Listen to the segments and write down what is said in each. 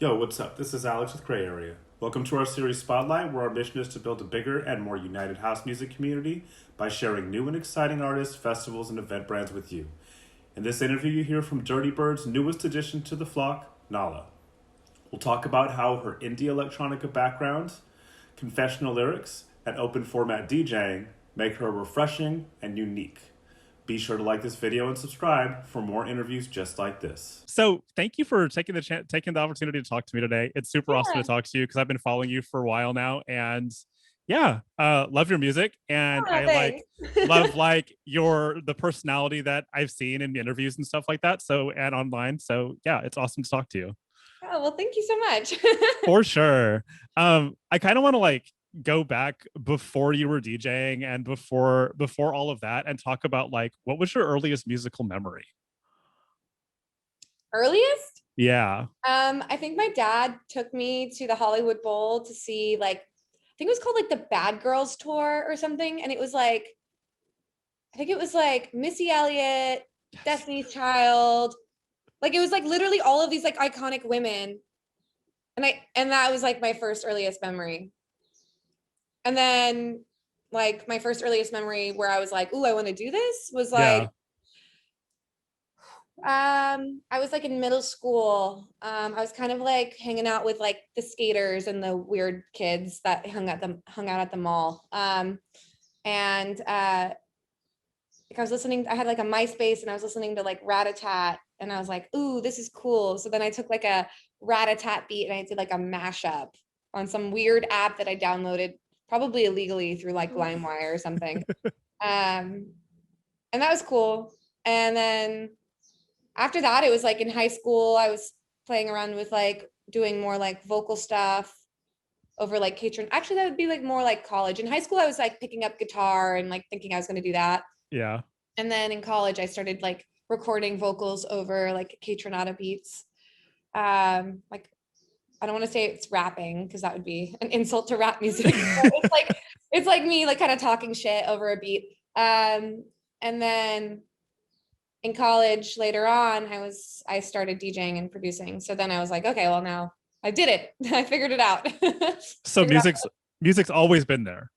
Yo, what's up? This is Alex with Gray Area. Welcome to our series Spotlight, where our mission is to build a bigger and more united house music community by sharing new and exciting artists, festivals, and event brands with you. In this interview, you hear from Dirtybird's newest addition to the flock, Nala. We'll talk about how her indie electronica background, confessional lyrics, and open format DJing make her refreshing and unique. Be sure to like this video and subscribe for more interviews just like this. So, thank you for taking taking the opportunity to talk to me today. It's super awesome to talk to you because I've been following you for a while now, and love your music, and I Thanks. love the personality that I've seen in interviews and stuff like that. So and online. So yeah, it's awesome to talk to you. Oh, well, thank you so much. For sure. I kind of want to go back before you were DJing and before all of that and talk about what was your earliest musical memory? Earliest? Yeah. I think my dad took me to the Hollywood Bowl to see I think it was called the Bad Girls Tour or something. And it was I think it was Missy Elliott, Yes. Destiny's Child. It was literally all of these iconic women. And that was my first earliest memory. And then my first earliest memory where I was ooh, I want to do this was I was in middle school. I was kind of hanging out with the skaters and the weird kids that hung out at the mall. And I was listening, I had a MySpace and I was listening to Ratatat and I was ooh, this is cool. So then I took a Ratatat beat and I did a mashup on some weird app that I downloaded probably illegally through LimeWire or something. And that was cool. And then after that, it was in high school, I was playing around with doing more vocal stuff over Catron. Actually, that would be more college. In high school, I was picking up guitar and thinking I was going to do that. Yeah. And then in college, I started recording vocals over Catronata beats. I don't want to say it's rapping because that would be an insult to rap music. It's me kind of talking shit over a beat. And then in college later on, I started DJing and producing. So then I was okay, well now I did it. I figured it out. So music's always been there.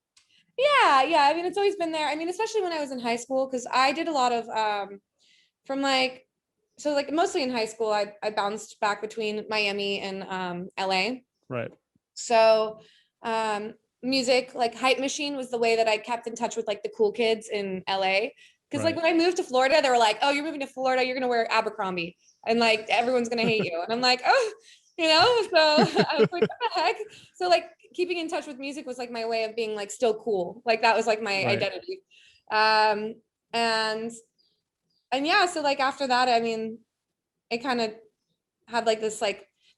Yeah. I mean, it's always been there. I mean, especially when I was in high school, because I did a lot of from mostly in high school, I bounced back between Miami and LA. Right. So music, Hype Machine was the way that I kept in touch with the cool kids in LA. Because Right. when I moved to Florida, they were oh, you're moving to Florida, you're gonna wear Abercrombie, and everyone's gonna hate you. And I'm oh, so I was what the heck? So keeping in touch with music was my way of being still cool. That was my Right. identity. And yeah, so after that, I mean, it kind of had this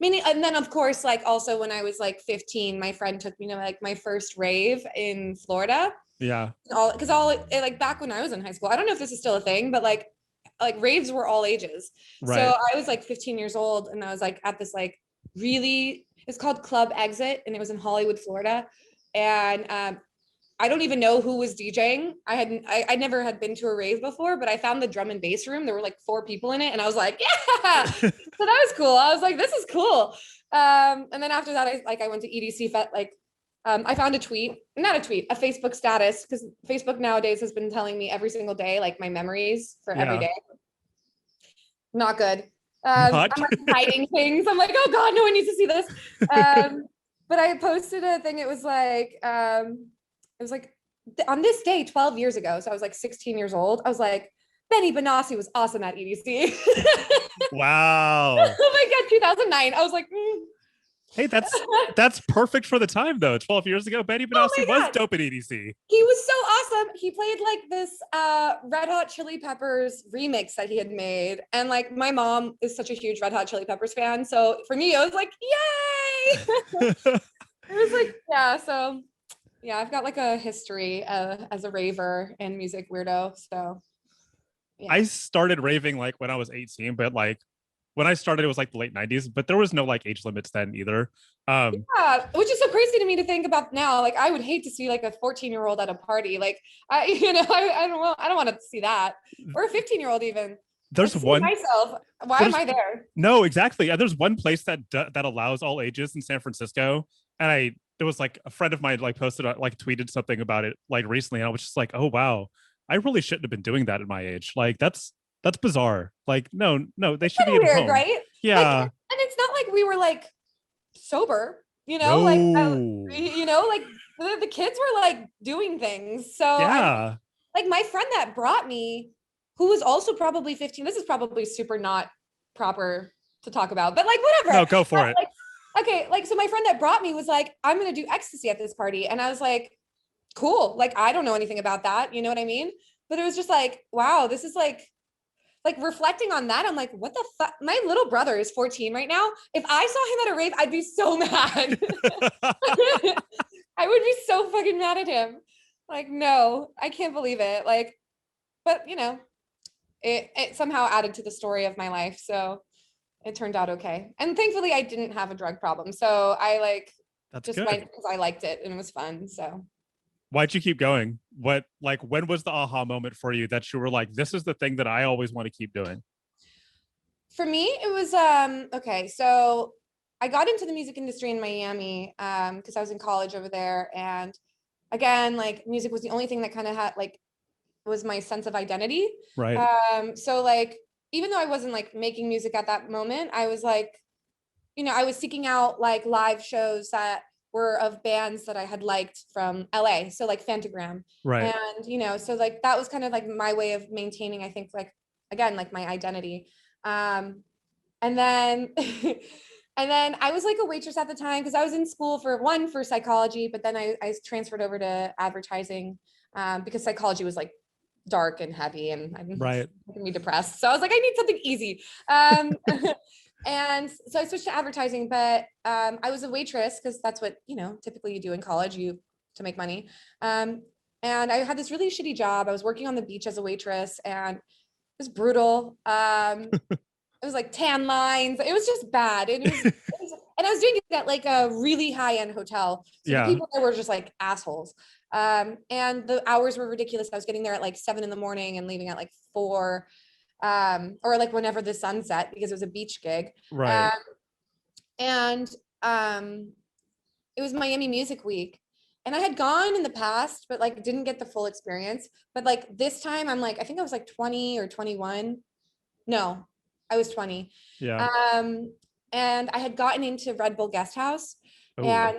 meaning. And then of course, also when I was 15, my friend took me to my first rave in Florida. Yeah. Back when I was in high school, I don't know if this is still a thing, but raves were all ages. Right. So I was 15 years old and I was at this it's called Club Exit and it was in Hollywood, Florida. And I don't even know who was DJing. I never had been to a rave before, but I found the drum and bass room. There were 4 people in it and I was yeah. So that was cool. I was this is cool. And then after that, I went to EDC I found a Facebook status, because Facebook nowadays has been telling me every single day, my memories for every day. Not good. I'm hiding things. I'm oh God, no one needs to see this. But I posted a thing. It was on this day 12 years ago. So I was 16 years old. I was Benny Benassi was awesome at EDC. Wow. Oh my God, 2009. I was Hey, that's perfect for the time though. 12 years ago, Benny Benassi was dope at EDC. He was so awesome. He played this Red Hot Chili Peppers remix that he had made. And my mom is such a huge Red Hot Chili Peppers fan. So for me, it was yay. It was yeah. So yeah, I've got a history as a raver and music weirdo. So yeah. I started raving when I was 18, but when I started, it was the late 90s, but there was no age limits then either. Yeah, which is so crazy to me to think about now. I would hate to see a 14-year-old at a party. I don't want to see that, or a 15-year-old even. there's Let's see one myself. Why am there's I there? no exactly. There's one place that allows all ages in San Francisco, and there was like a friend of mine like posted like tweeted something about it like recently, and I was just like, oh wow, I really shouldn't have been doing that at my age. Like that's bizarre. Like no, they should be Kind at of weird, home. right? Like, Yeah. and it's not like we were like sober, No. like the kids were like doing things. So I Yeah. like my friend that brought me, who was also probably 15. This is probably super not proper to talk about, but like whatever. No, go for it. Like, okay, like so my friend that brought me was like, I'm gonna do ecstasy at this party. And I was like, cool. Like I don't know anything about that. You know what I mean? But it was just like, wow, this is like reflecting on that, I'm like, what the fuck? My little brother is 14 right now. If I saw him at a rave, I'd be so mad. I would be so fucking mad at him. Like, no, I can't believe it. Like, but it somehow added to the story of my life. So it turned out okay. And thankfully I didn't have a drug problem. So I like That's just good. went because I liked it and it was fun. So Why'd you keep going? What like when was the aha moment for you that you were like, this is the thing that I always want to keep doing? for me, it was okay. So I got into the music industry in Miami because I was in college over there. And again, like music was the only thing that kind of had like was my sense of identity. Right. So like even though I wasn't like making music at that moment, I was like, I was seeking out like live shows that were of bands that I had liked from LA. So like Fantagram. Right. And, so like that was kind of like my way of maintaining, I think, like again, like my identity. And then and then I was like a waitress at the time because I was in school for psychology, but then I transferred over to advertising because psychology was like dark and heavy and Right. making me depressed. So I was like, I need something easy. And so I switched to advertising, but I was a waitress because that's what, typically you do in college, to make money. And I had this really shitty job. I was working on the beach as a waitress and it was brutal. It was like tan lines. It was just bad. And and I was doing it at like a really high end hotel. So Yeah. the people there were just like assholes. And the hours were ridiculous. I was getting there at like 7 a.m. and leaving at like 4, or like whenever the sun set because it was a beach gig. Right. And it was Miami Music Week. And I had gone in the past, but like didn't get the full experience. But like this time I'm like, I think I was like 20 or 21. No, I was 20. Yeah. And I had gotten into Red Bull Guest House. Ooh. And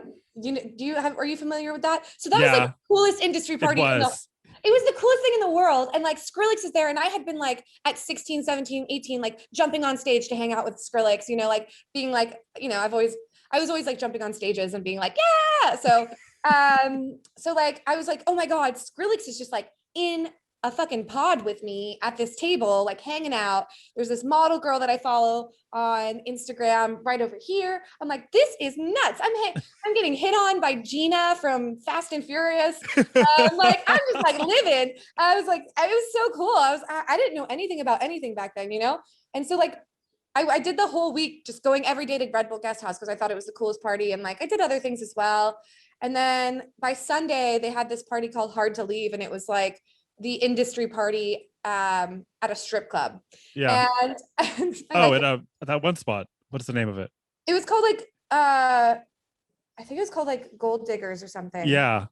are you familiar with that? So that was Yeah. like the coolest industry party. It was the coolest thing in the world. And like Skrillex is there. And I had been like at 16, 17, 18, like jumping on stage to hang out with Skrillex, like being like, I was always like jumping on stages and being like, yeah. So like, I was like, oh my God, Skrillex is just like in a fucking pod with me at this table, like hanging out. There's this model girl that I follow on Instagram right over here. I'm like, this is nuts. I'm getting hit on by Gina from Fast and Furious. Like, I'm just like living. I was like, it was so cool. I didn't know anything about anything back then, And so like, I did the whole week just going every day to Red Bull Guest House because I thought it was the coolest party. And like, I did other things as well. And then by Sunday, they had this party called Hard to Leave. And it was like, the industry party at a strip club. Yeah. And at that one spot. What's the name of it? It was called like I think it was called like Gold Diggers or something. Yeah.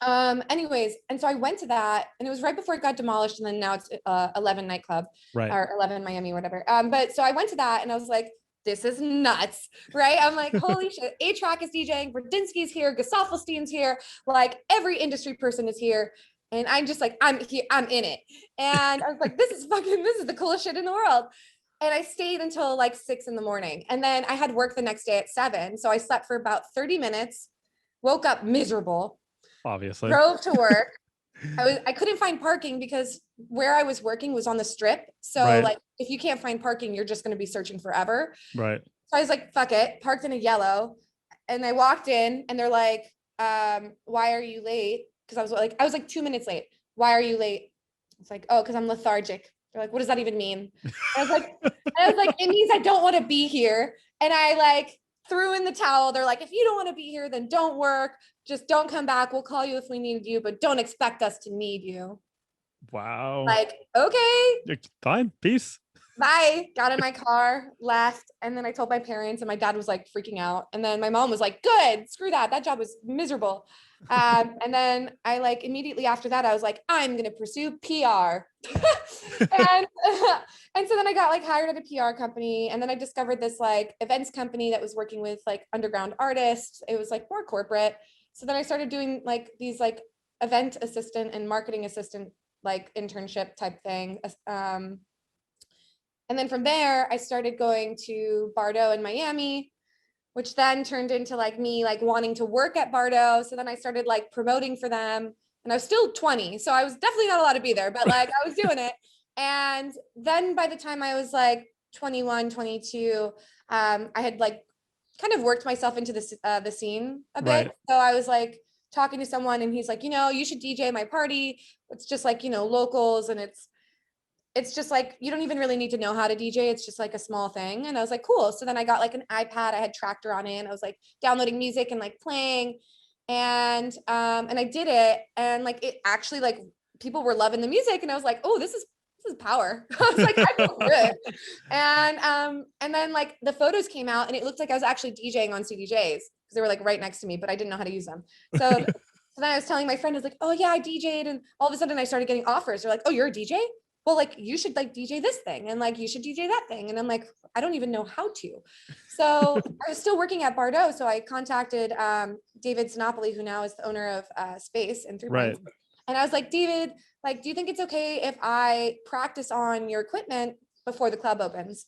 Anyways, and so I went to that and it was right before it got demolished and then now it's 11 nightclub. Right. Or 11 Miami, whatever. But so I went to that and I was like, this is nuts, right? I'm like, holy shit, A-Track is DJing, Bradinsky's here, Gesaffelstein's here, like every industry person is here. And I'm just like, I'm here, I'm in it. And I was like, this is the coolest shit in the world. And I stayed until like 6 a.m. And then I had work the next day at 7. So I slept for about 30 minutes, woke up miserable, obviously drove to work. I couldn't find parking because where I was working was on the strip. So right. Like, if you can't find parking, you're just going to be searching forever. Right. So I was like, fuck it, parked in a yellow. And I walked in and they're like, why are you late? Because I was like 2 minutes late. Why are you late? It's like, oh, because I'm lethargic. They're like, what does that even mean? I was like, it means I don't want to be here. And I like threw in the towel. They're like, if you don't want to be here, then don't work. Just don't come back. We'll call you if we need you, but don't expect us to need you. Wow. Like, okay, Fine. Peace. bye. Got in my car, left, and then I told my parents, and my dad was like freaking out. And then my mom was like, good, screw that. That job was miserable. And then I like immediately after that, I was like, I'm gonna pursue PR. and and so then I got like hired at a PR company, and then I discovered this like events company that was working with like underground artists. It was like more corporate. So then I started doing like these like event assistant and marketing assistant like internship type thing. And then from there, I started going to Bardo in Miami, which then turned into like me like wanting to work at Bardo. So then I started like promoting for them, and I was still 20. So I was definitely not allowed to be there, but like I was doing it. And then by the time I was like 21, 22, I had like kind of worked myself into the scene a bit. Right. So I was like talking to someone, and he's like, you know, you should DJ my party. It's just like, you know, locals, and it's just like, you don't even really need to know how to DJ. It's just like a small thing. And I was like, cool. So then I got like an iPad. I had Tractor on it. And I was like downloading music and like playing. And I did it. And like, it actually like people were loving the music. And I was like, oh, this is power. I was like, I feel good. And then like the photos came out, and it looked like I was actually DJing on CDJs because they were like right next to me, but I didn't know how to use them. So then I was telling my friend, I was like, oh yeah, I DJ'd. And all of a sudden I started getting offers. They're like, oh, you're a DJ? Well, like you should like DJ this thing, and like you should DJ that thing. And I'm like, I don't even know how to. So I was still working at Bardo. So I contacted David Sinopoli, who now is the owner of Space and 3 Right. Points. And I was like, David, like, do you think it's okay if I practice on your equipment before the club opens?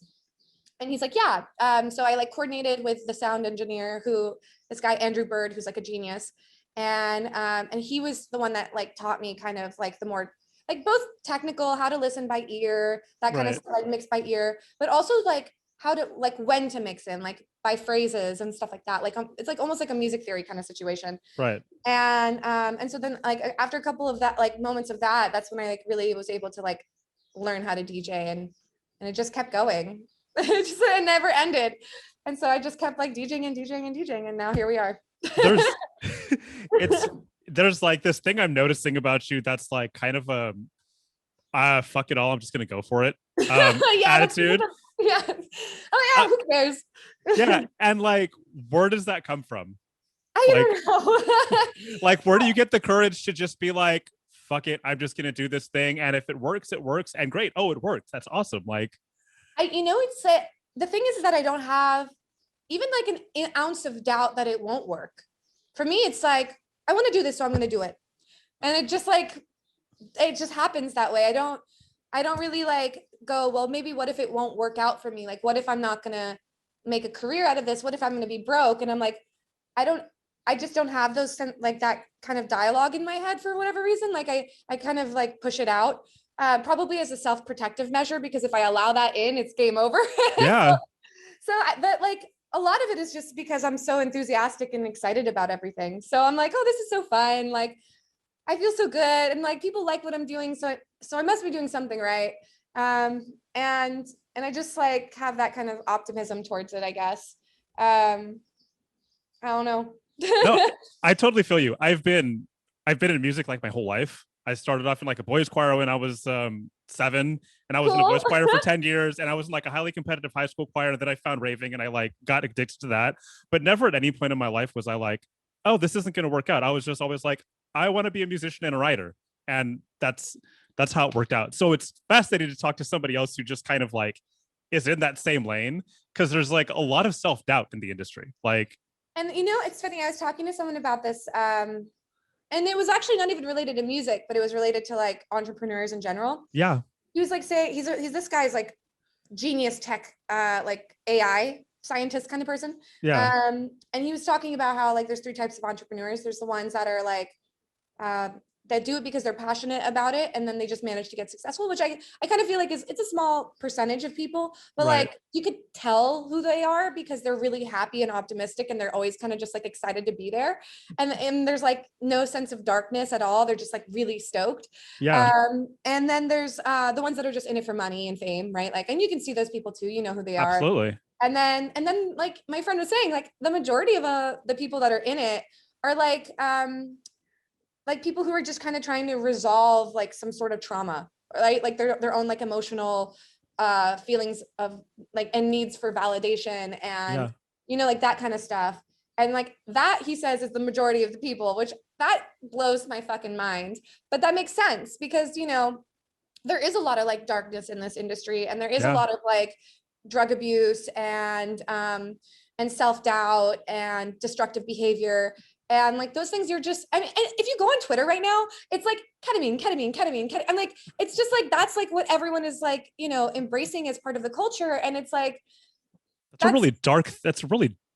And he's like, yeah. So I like coordinated with the sound engineer, this guy, Andrew Bird, who's like a genius. And he was the one that like taught me kind of like the more like both technical, how to listen by ear, that kind of Right. stuff, like mix by ear, but also like how to like when to mix in, like by phrases and stuff like that. Like it's like almost like a music theory kind of situation. Right. And so then like after a couple of that like moments of that, that's when I like really was able to like learn how to DJ, and it just kept going. It never ended. And so I just kept like DJing and DJing and DJing, and now here we are. There's there's like this thing I'm noticing about you that's like kind of a fuck it all, I'm just gonna go for it Yeah, attitude. Yeah. Oh yeah, who cares? Yeah. And like, where does that come from? I Like, don't know. like, where do you get the courage to just be like, fuck it, I'm just gonna do this thing, and if it works, it works, and great. Oh, it works. That's awesome. Like, It's the thing is that I don't have even like an ounce of doubt that it won't work. For me, it's like, I want to do this, so I'm going to do it. And it just happens that way. I don't really like go, well, maybe what if it won't work out for me? Like, what if I'm not going to make a career out of this? What if I'm going to be broke? And I'm like, I just don't have those like that kind of dialogue in my head for whatever reason. Like I kind of like push it out, probably as a self-protective measure, because if I allow that in, it's game over. yeah. But like a lot of it is just because I'm so enthusiastic and excited about everything. So I'm like, oh, this is so fun. Like I feel so good, and like people like what I'm doing. So I must be doing something right. And I just like have that kind of optimism towards it, I guess. I don't know. No, I totally feel you. I've been in music like my whole life. I started off in like a boys choir when I was 7, and I was in a Cool. boys choir for 10 years, and I was in like a highly competitive high school choir, and then I found raving, and I like got addicted to that. But never at any point in my life was I like, oh, this isn't going to work out. I was just always like, I want to be a musician and a writer, and that's how it worked out. So it's fascinating to talk to somebody else who just kind of like is in that same lane, because there's like a lot of self-doubt in the industry. Like, And it's funny. I was talking to someone about this, and it was actually not even related to music, but it was related to like entrepreneurs in general. yeah, He was like, he's this guy's like genius tech, like AI scientist kind of person. yeah, And he was talking about how like there's 3 types of entrepreneurs. There's the ones that are like that do it because they're passionate about it, and then they just manage to get successful, which I kind of feel like it's a small percentage of people, but right. like you could tell who they are because they're really happy and optimistic, and they're always kind of just like excited to be there, and there's like no sense of darkness at all. They're just like really stoked. Yeah, And then there's the ones that are just in it for money and fame, right? Like, and you can see those people too, you know who they are. absolutely. And then like my friend was saying, like the majority of the people that are in it are like like people who are just kind of trying to resolve like some sort of trauma, right? Like their own like emotional feelings of like and needs for validation and like that kind of stuff. And like that, he says, is the majority of the people, which that blows my fucking mind. But that makes sense because, there is a lot of like darkness in this industry, and there is a lot of like drug abuse and self-doubt and destructive behavior. And like those things, you're just, I mean, if you go on Twitter right now, it's like ketamine. I'm like, it's just like, that's like what everyone is like, embracing as part of the culture. And it's like, that's a really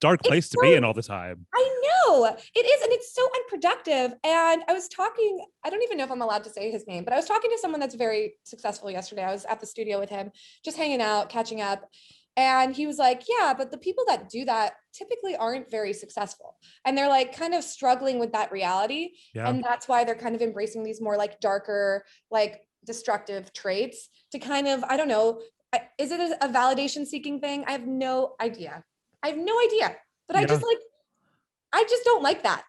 dark place to be in all the time. I know it is. And it's so unproductive. And I was talking, I don't even know if I'm allowed to say his name, but I was talking to someone that's very successful yesterday. I was at the studio with him, just hanging out, catching up. And he was like, yeah, but the people that do that typically aren't very successful. And they're like kind of struggling with that reality. Yeah. And that's why they're kind of embracing these more like darker, like destructive traits to kind of, I don't know, is it a validation seeking thing? I have no idea. But I just don't like that.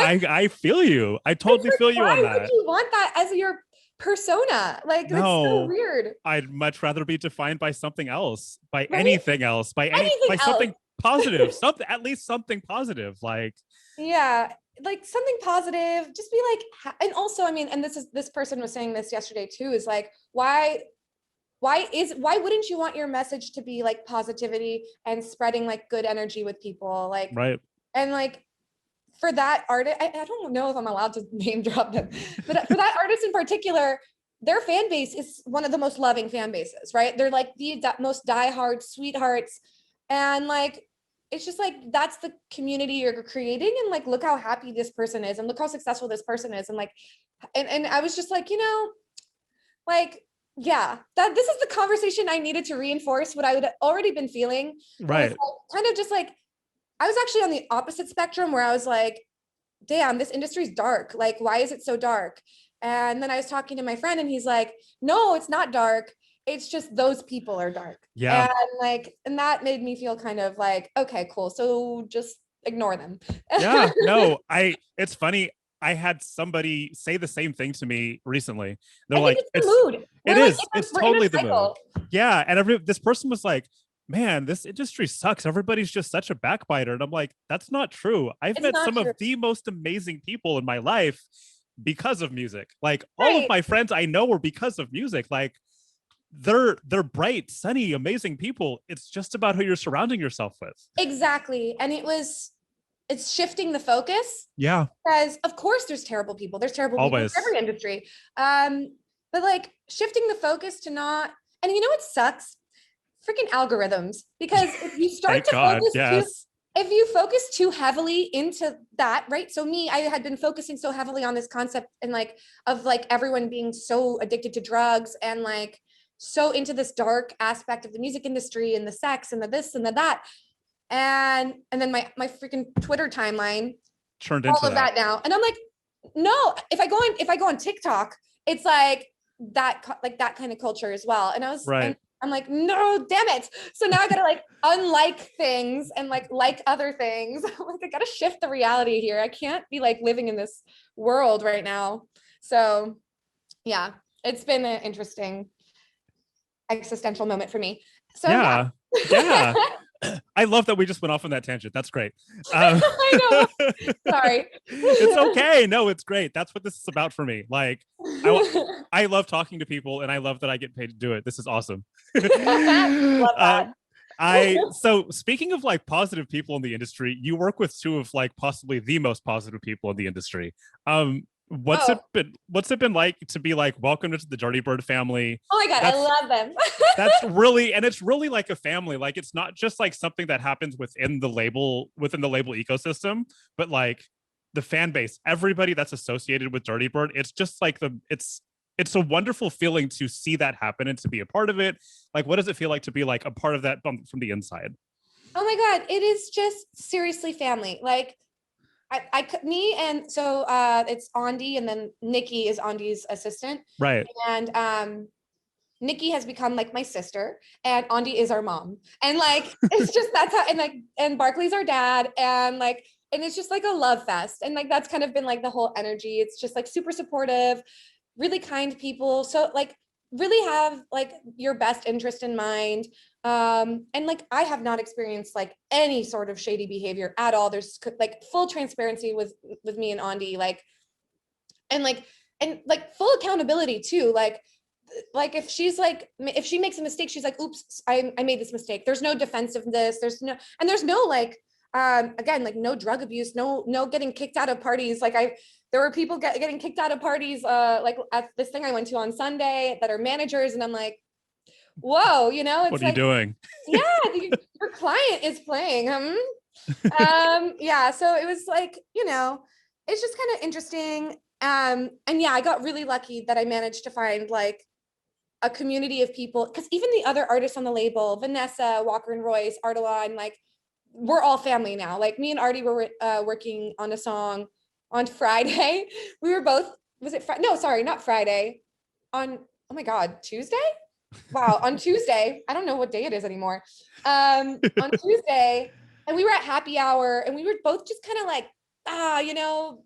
I feel you. I totally feel you on that. Why would you want that as your persona? Like, that's so weird. I'd much rather be defined by something else, by anything else, by something positive, at least something positive. Like, yeah, like something positive. Just be like, and also, I mean, and this person was saying this yesterday too, is like, why wouldn't you want your message to be like positivity and spreading like good energy with people, like, right? And like for that artist, I don't know if I'm allowed to name drop them, but for that artist in particular, their fan base is one of the most loving fan bases, right? They're like the most diehard sweethearts, and like it's just like that's the community you're creating, and like look how happy this person is, and look how successful this person is, and like, and I was just like, like. Yeah, this is the conversation I needed to reinforce what I would already been feeling. Right. Like, kind of just like, I was actually on the opposite spectrum where I was like, damn, this industry's dark. Like, why is it so dark? And then I was talking to my friend and he's like, no, it's not dark. It's just those people are dark. Yeah. And that made me feel kind of like, okay, cool. So just ignore them. Yeah, no, it's funny. I had somebody say the same thing to me recently. They're like, it's the mood. It's totally the mood. Yeah. And this person was like, man, this industry sucks. Everybody's just such a backbiter. And I'm like, that's not true. I've met some of the most amazing people in my life because of music. Like all of my friends I know were because of music. Like they're bright, sunny, amazing people. It's just about who you're surrounding yourself with. Exactly. And it's shifting the focus. Yeah. Because of course there's terrible people. There's terrible people in every industry. But like shifting the focus to not, and you know what sucks? Freaking algorithms. Because if you start to focus if you focus too heavily into that, right? So I had been focusing so heavily on this concept and like of like everyone being so addicted to drugs and like so into this dark aspect of the music industry and the sex and the this and the that. And then my freaking Twitter timeline turned into all of that now. And I'm like, no, if I go on TikTok, it's like that kind of culture as well. And I'm like, no, damn it. So now I gotta like unlike things and like other things. Like I gotta shift the reality here. I can't be like living in this world right now. So yeah, it's been an interesting existential moment for me. So yeah. I love that we just went off on that tangent. That's great. I know. Sorry. It's okay. No, it's great. That's what this is about for me. Like, I love talking to people, and I love that I get paid to do it. This is awesome. Love that. So speaking of like positive people in the industry, you work with two of like possibly the most positive people in the industry. What's it been like to be like welcomed into the Dirtybird family? Oh my god, I love them. It's really like a family. Like it's not just like something that happens within the label ecosystem, but like the fan base, everybody that's associated with Dirtybird. It's just like it's a wonderful feeling to see that happen and to be a part of it. Like, what does it feel like to be like a part of that from the inside? Oh my god, it is just seriously family. Like it's Andy, and then Nikki is Andy's assistant. Right. And Nikki has become like my sister, and Andy is our mom. And like, it's just, that's how, and Barkley's our dad. And like, and it's just like a love fest. And like, that's kind of been like the whole energy. It's just like super supportive, really kind people. So like really have like your best interest in mind. And like, I have not experienced like any sort of shady behavior at all. There's like full transparency with me and Andi, like, and like full accountability too. Like if she's like, if she makes a mistake, she's like, oops, I made this mistake. There's no defensiveness. There's no like, again, like no drug abuse, no getting kicked out of parties. Like there were people getting kicked out of parties, like at this thing I went to on Sunday that are managers. And I'm like, whoa, you know, it's What are you like, doing? yeah, your client is playing. Yeah. So it was like, you know, it's just kind of interesting. And yeah, I got really lucky that I managed to find like a community of people, because even the other artists on the label, Vanessa, Walker and Royce, Ardalan, like we're all family now. Like me and Artie were working on a song on Friday. We were both, was it Friday? No, sorry, not Friday. On, oh my God, Tuesday? Wow, on Tuesday. I don't know what day it is anymore. On Tuesday, and we were at happy hour and we were both just kind of like, you know,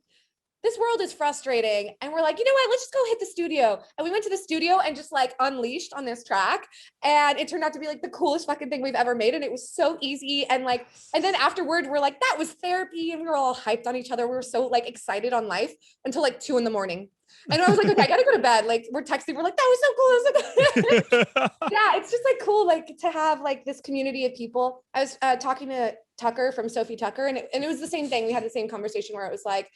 this world is frustrating. And we're like, you know what, let's just go hit the studio. And we went to the studio and just like unleashed on this track. And it turned out to be like the coolest fucking thing we've ever made. And it was so easy. And like, and then afterward, we're like, that was therapy. And we were all hyped on each other. We were so like excited on life until like 2 a.m. And I was like, okay, I gotta go to bed. Like we're texting, we're like, that was so cool. That was so cool. Yeah, it's just like cool, like to have like this community of people. I was talking to Tucker from Sophie Tucker, and it was the same thing. We had the same conversation where it was like,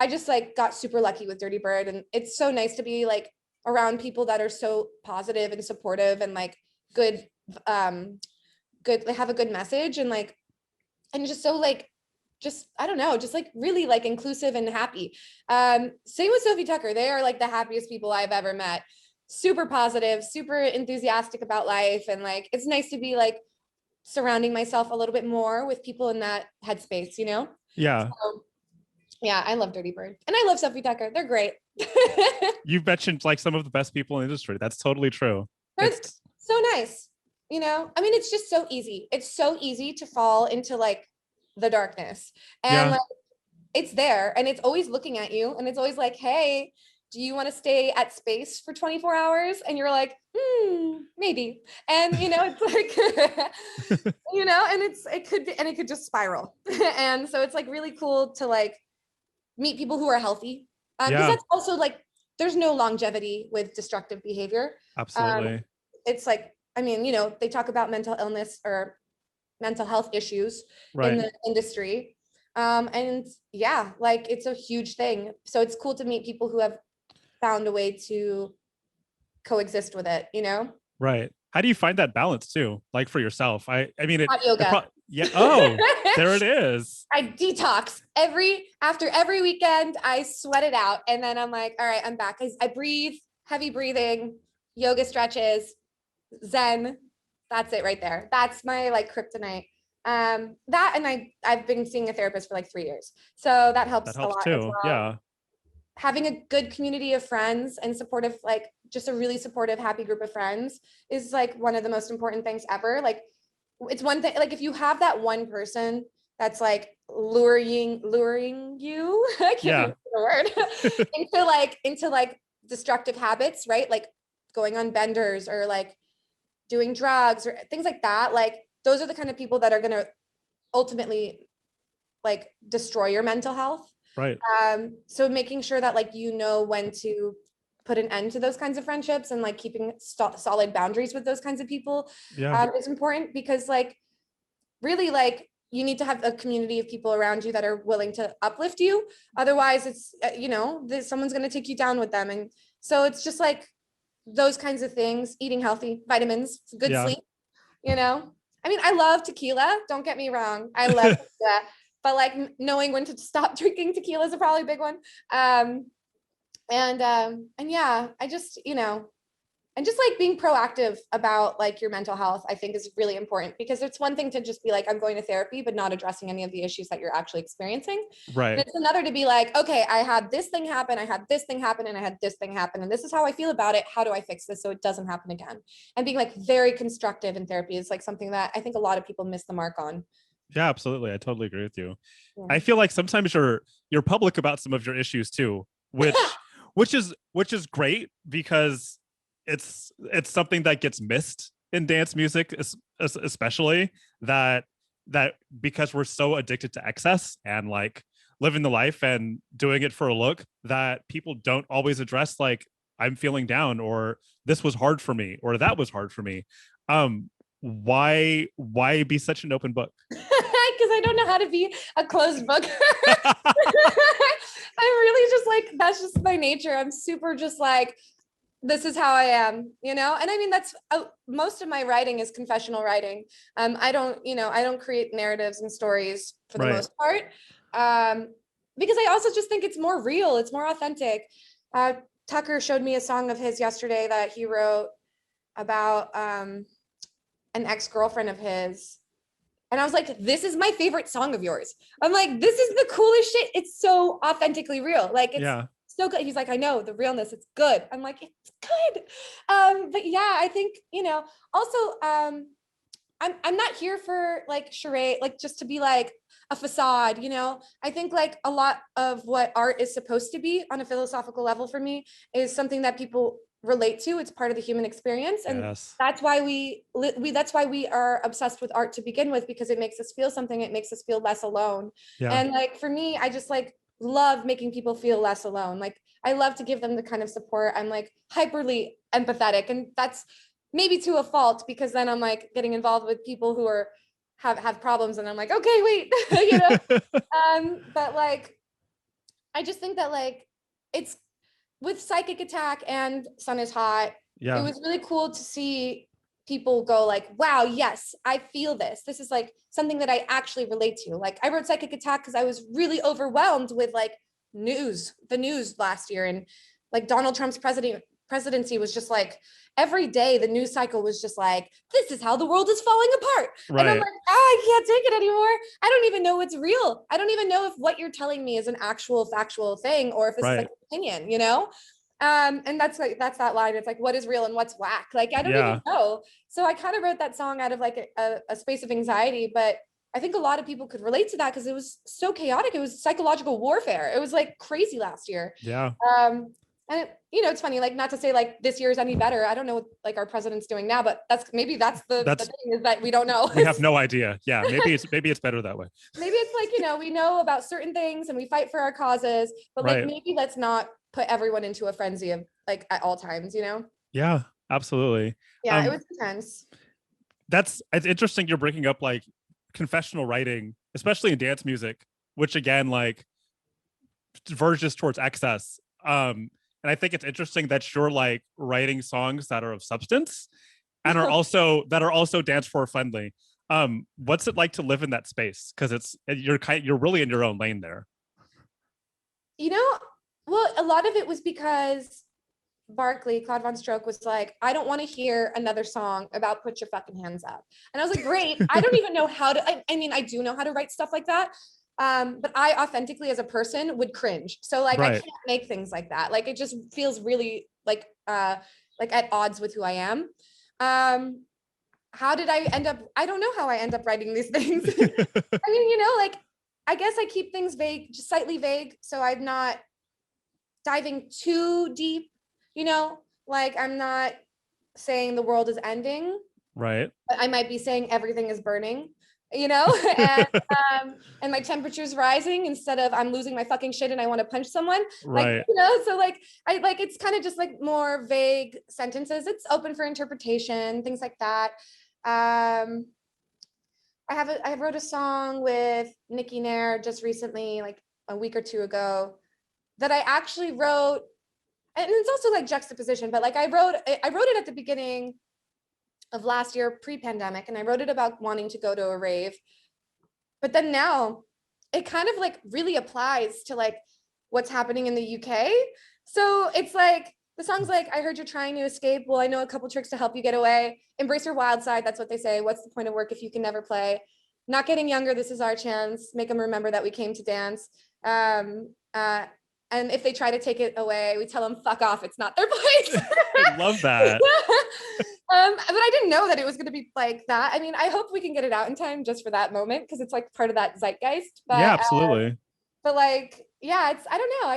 I just like got super lucky with Dirtybird, and it's so nice to be like around people that are so positive and supportive and like good, good. They have a good message and like, and just so like, just I don't know, just like really like inclusive and happy. Same with Sophie Tucker. They are like the happiest people I've ever met. Super positive, super enthusiastic about life, and like it's nice to be like surrounding myself a little bit more with people in that headspace, you know? Yeah. So, yeah, I love Dirtybird. And I love Sophie Tucker. They're great. You've mentioned like some of the best people in the industry. That's totally true. They're It's so nice. You know, I mean, it's just so easy. It's so easy to fall into like the darkness. And yeah. like it's there and it's always looking at you. And it's always like, hey, do you want to stay at space for 24 hours? And you're like, maybe. And you know, it's like, you know, and it could be, and it could just spiral. And so it's like really cool to like meet people who are healthy. Because Yeah. that's also like, there's no longevity with destructive behavior. Absolutely. It's like, I mean, you know, they talk about mental illness or mental health issues Right. in the industry. And yeah, like it's a huge thing. So it's cool to meet people who have found a way to coexist with it, you know? Right. How do you find that balance too? Like for yourself? I mean, Hot yoga. yeah. Oh, there it is. I detox after every weekend. I sweat it out. And then I'm like, all right, I'm back. I breathe, heavy breathing, yoga stretches, Zen. That's it right there. That's my like kryptonite. That, and I've been seeing a therapist for like 3 years. So that helps a lot too. as well. Yeah. Having a good community of friends and supportive, like just a really supportive, happy group of friends is like one of the most important things ever. Like it's one thing, like if you have that one person that's like luring you, I can't remember the word, into like destructive habits, right? Like going on benders or like doing drugs or things like that. Like those are the kind of people that are going to ultimately like destroy your mental health. Right. So making sure that like, you know, when to put an end to those kinds of friendships and like keeping solid boundaries with those kinds of people is important, because like really like you need to have a community of people around you that are willing to uplift you. Otherwise it's, you know, someone's going to take you down with them. And so it's just like those kinds of things, eating healthy, vitamins, good sleep, you know? I mean, I love tequila. Don't get me wrong. I love tequila, but like knowing when to stop drinking tequila is a probably big one. And yeah, I just, you know, and just like being proactive about like your mental health, I think is really important, because it's one thing to just be like, I'm going to therapy, but not addressing any of the issues that you're actually experiencing. Right. And it's another to be like, okay, I had this thing happen, I had this thing happen, and I had this thing happen, and this is how I feel about it. How do I fix this so it doesn't happen again? And being like very constructive in therapy is like something that I think a lot of people miss the mark on. Yeah, absolutely. I totally agree with you. Yeah. I feel like sometimes you're public about some of your issues too, which is great because it's something that gets missed in dance music, especially that that because we're so addicted to excess and like living the life and doing it for a look, that people don't always address like I'm feeling down, or this was hard for me, or that was hard for me. Um, why be such an open book? Because I don't know how to be a closed book. I'm really just like, that's just my nature. I'm super just like, this is how I am, you know? And I mean, that's most of my writing is confessional writing. I don't create narratives and stories for the Right. most part. Because I also just think it's more real. It's more authentic. Tucker showed me a song of his yesterday that he wrote about an ex-girlfriend of his. And I was like, this is my favorite song of yours. I'm like, this is the coolest shit. It's so authentically real. Like it's Yeah. so good. He's like, I know the realness, it's good. I'm like, it's good. But yeah, I think, also I'm not here for like charade, like just to be like a facade, I think like a lot of what art is supposed to be on a philosophical level for me is something that people relate to. It's part of the human experience. And Yes. that's why that's why we are obsessed with art to begin with, because it makes us feel something. It makes us feel less alone. Yeah. And like, for me, I just like love making people feel less alone. Like I love to give them the kind of support. I'm like hyperly empathetic, and that's maybe to a fault, because then I'm like getting involved with people who are have problems, and I'm like, okay, wait, but like I just think that like it's with Psychic Attack and Sun is Hot, it Yeah. was really cool to see people go like, wow, yes, I feel this. This is like something that I actually relate to. Like I wrote Psychic Attack because I was really overwhelmed with like the news last year, and like Donald Trump's presidency was just like every day the news cycle was just like, this is how the world is falling apart. And I'm Right. like, I can't take it anymore. I don't even know what's real. I don't even know if what you're telling me is an actual factual thing, or if it's Right. like an opinion, and that's that line. It's like, what is real and what's whack? Like, I don't Yeah. even know. So I kind of wrote that song out of like a space of anxiety, but I think a lot of people could relate to that because it was so chaotic. It was psychological warfare. It was like crazy last year. Yeah. And it's funny, like, not to say like this year is any better. I don't know what like our president's doing now, but that's the thing, is that we don't know. We have no idea. Yeah. Maybe it's better that way. Maybe it's like, we know about certain things and we fight for our causes, but like Right. maybe let's not put everyone into a frenzy of like at all times, Yeah, absolutely. Yeah, it was intense. It's interesting you're bringing up like confessional writing, especially in dance music, which again like verges towards excess. And I think it's interesting that you're like writing songs that are of substance and are also dance floor friendly. What's it like to live in that space? Because you're really in your own lane there. Well, a lot of it was because Claude Von Stroke was like, I don't want to hear another song about put your fucking hands up. And I was like, great. I don't even know how to, I mean, I do know how to write stuff like that. But I authentically as a person would cringe. So like, Right. I can't make things like that. Like, it just feels really like at odds with who I am. How did I end up? I don't know how I end up writing these things. I mean, like, I guess I keep things vague, just slightly vague. So I'm not diving too deep, like I'm not saying the world is ending. Right. But I might be saying everything is burning, and, and my temperature's rising instead of I'm losing my fucking shit and I want to punch someone. Right. Like, so like, it's kind of just like more vague sentences. It's open for interpretation, things like that. I wrote a song with Nikki Nair just recently, like a week or two ago, that I actually wrote, and it's also like juxtaposition, but like I wrote it at the beginning of last year, pre-pandemic, and I wrote it about wanting to go to a rave. But then now it kind of like really applies to like what's happening in the UK. So it's like, the song's like, I heard you're trying to escape. Well, I know a couple tricks to help you get away. Embrace your wild side. That's what they say. What's the point of work if you can never play? Not getting younger. This is our chance. Make them remember that we came to dance. And if they try to take it away, we tell them, fuck off. It's not their place. I love that. But I didn't know that it was going to be like that. I mean, I hope we can get it out in time just for that moment because it's like part of that zeitgeist. But Yeah, absolutely. but like, yeah, I don't know.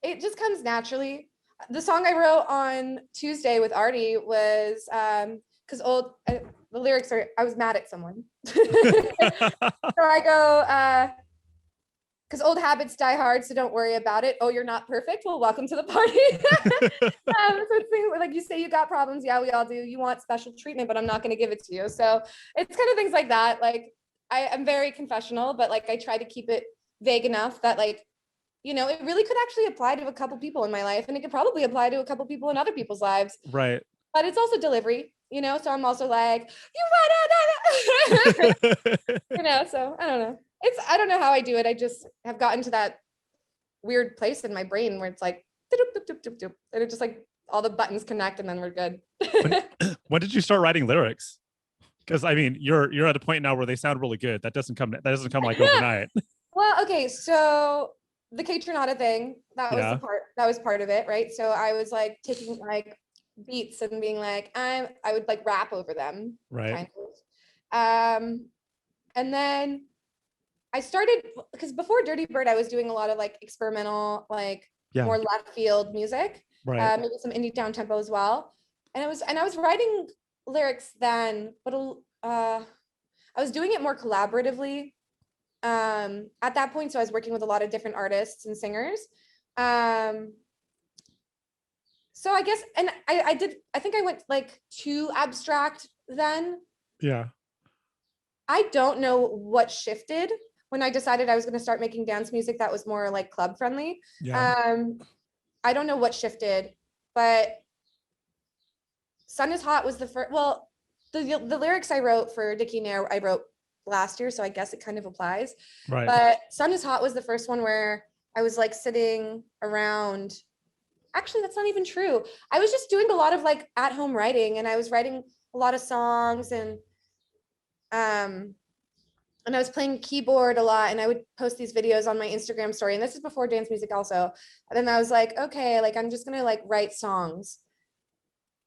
It just comes naturally. The song I wrote on Tuesday with Artie was because the lyrics are, I was mad at someone. So I go, because old habits die hard, so don't worry about it. Oh, you're not perfect. Well, welcome to the party. So it's things like you say you got problems. Yeah, we all do. You want special treatment, but I'm not going to give it to you. So it's kind of things like that. Like I'm very confessional, but like I try to keep it vague enough that like, you know, it really could actually apply to a couple people in my life, and it could probably apply to a couple people in other people's lives. Right. But it's also delivery, you know. So I'm also like, you you know. So I don't know. I don't know how I do it. I just have gotten to that weird place in my brain where it's like, and it just like all the buttons connect, and then we're good. When did you start writing lyrics? Because I mean, you're at a point now where they sound really good. That doesn't come like overnight. Well, okay, so the Kate thing, that was Yeah. that was part of it, right? So I was like taking like beats and being like, I would like rap over them, Right. kind of. And then I started, because before Dirtybird, I was doing a lot of like experimental, like Yeah. more left field music, Right. maybe some indie down tempo as well. And I was writing lyrics then, but I was doing it more collaboratively at that point. So I was working with a lot of different artists and singers. So I guess, and I think I went like too abstract then. Yeah. I don't know what shifted when I decided I was going to start making dance music that was more like club friendly. Yeah. I don't know what shifted, but Sun is Hot was the first, well, the lyrics I wrote for Dickie Nair, I wrote last year, so I guess it kind of applies. Right. But Sun is Hot was the first one where I was like sitting around. Actually, that's not even true. I was just doing a lot of like at home writing, and I was writing a lot of songs, and I was playing keyboard a lot, and I would post these videos on my Instagram story. And this is before dance music also. And then I was like, okay, like I'm just gonna like write songs.